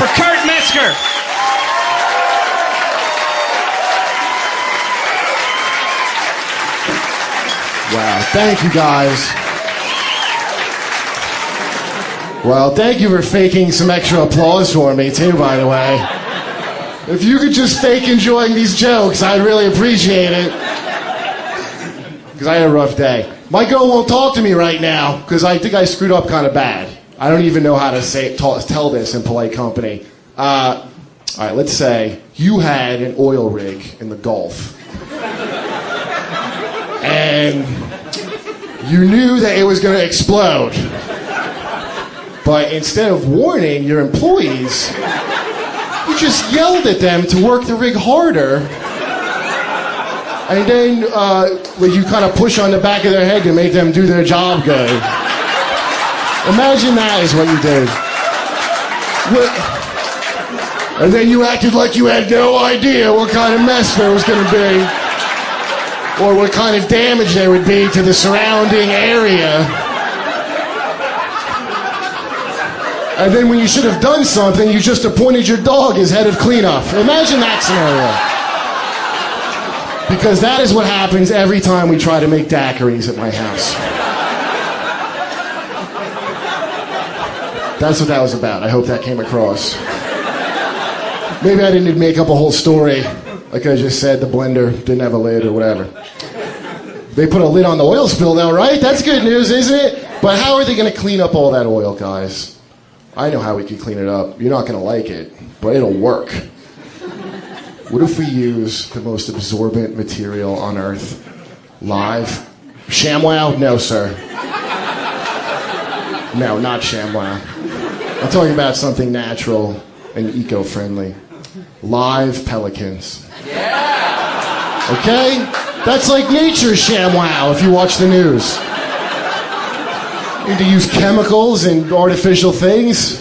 for Kurt Metzger. Wow, thank you guys. Well, thank you for faking some extra applause for me too, by the way. If you could just fake enjoying these jokes, I'd really appreciate it. Because I had a rough day. My girl won't talk to me right now, because I think I screwed up kind of bad. I don't even know how to tell this in polite company. All right, let's say you had an oil rig in the Gulf. And you knew that it was going to explode. But instead of warning your employees, you just yelled at them to work the rig harder. And then you kind of push on the back of their head to make them do their job good. Imagine that is what you did. And then you acted like you had no idea what kind of mess there was going to be. Or what kind of damage there would be to the surrounding area. And then when you should have done something, you just appointed your dog as head of cleanup. Imagine that scenario. Because that is what happens every time we try to make daiquiris at my house. That's what that was about. I hope that came across. Maybe I didn't make up a whole story. Like I just said, the blender didn't have a lid or whatever. They put a lid on the oil spill now, right? That's good news, isn't it? But how are they going to clean up all that oil, guys? I know how we could clean it up. You're not going to like it, but it'll work. What if we use the most absorbent material on Earth? Live? ShamWow? No, sir. No, not ShamWow. I'm talking about something natural and eco-friendly. Live pelicans. Yeah! Okay? That's like nature's ShamWow if you watch the news. You need to use chemicals and artificial things.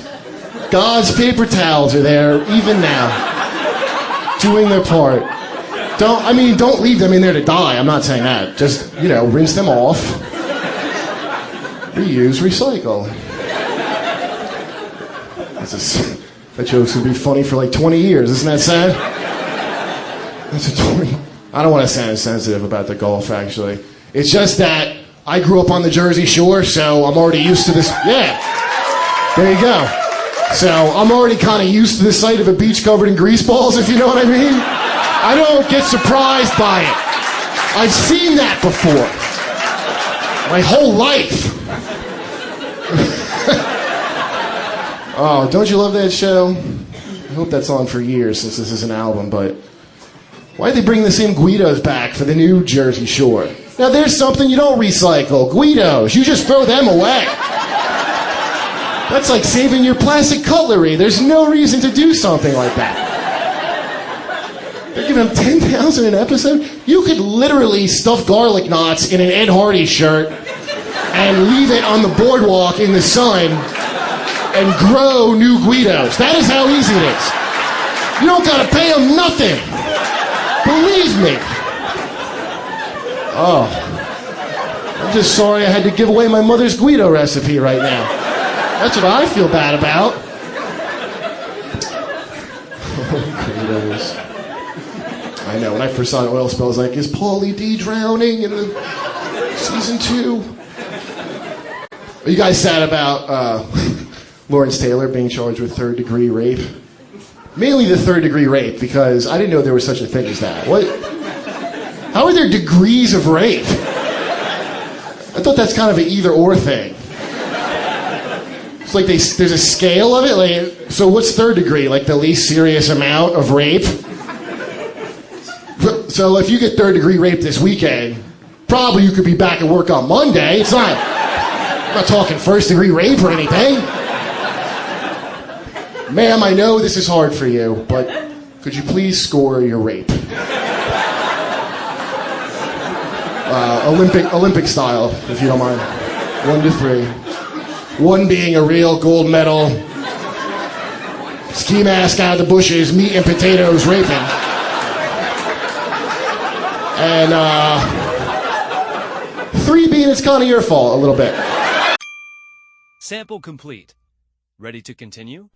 God's paper towels are there even now, doing their part. Don't leave them in there to die. I'm not saying that. Just, rinse them off. Reuse, recycle. That joke's gonna be funny for like 20 years. Isn't that sad? I don't want to sound sensitive about the Gulf, actually. It's just that I grew up on the Jersey Shore, so I'm already used to this. Yeah, there you go. So I'm already kind of used to the sight of a beach covered in grease balls, if you know what I mean. I don't get surprised by it. I've seen that before. My whole life. Oh, don't you love that show? I hope that's on for years since this is an album, but why'd they bring the same Guidos back for the new Jersey Shore? Now there's something you don't recycle. Guidos, you just throw them away. That's like saving your plastic cutlery. There's no reason to do something like that. They're giving them $10,000 an episode? You could literally stuff garlic knots in an Ed Hardy shirt and leave it on the boardwalk in the sun and grow new Guidos. That is how easy it is. You don't gotta pay them nothing. Believe me. Oh. I'm just sorry I had to give away my mother's Guido recipe right now. That's what I feel bad about. Guidos. I know, when I first saw an oil spill, I was like, is Pauly D drowning in the season 2? Are you guys sad about Lawrence Taylor being charged with third-degree rape? Mainly the third-degree rape, because I didn't know there was such a thing as that. What? How are there degrees of rape? I thought that's kind of an either-or thing. It's like there's a scale of it. Like, so what's third degree? Like the least serious amount of rape? So if you get third-degree rape this weekend, probably you could be back at work on Monday. I'm not talking first-degree rape or anything. Ma'am, I know this is hard for you, but could you please score your rape? Olympic style, if you don't mind. 1 to 3. 1 being a real gold medal, ski mask out of the bushes, meat and potatoes raping. And 3 being it's kind of your fault a little bit. Sample complete. Ready to continue?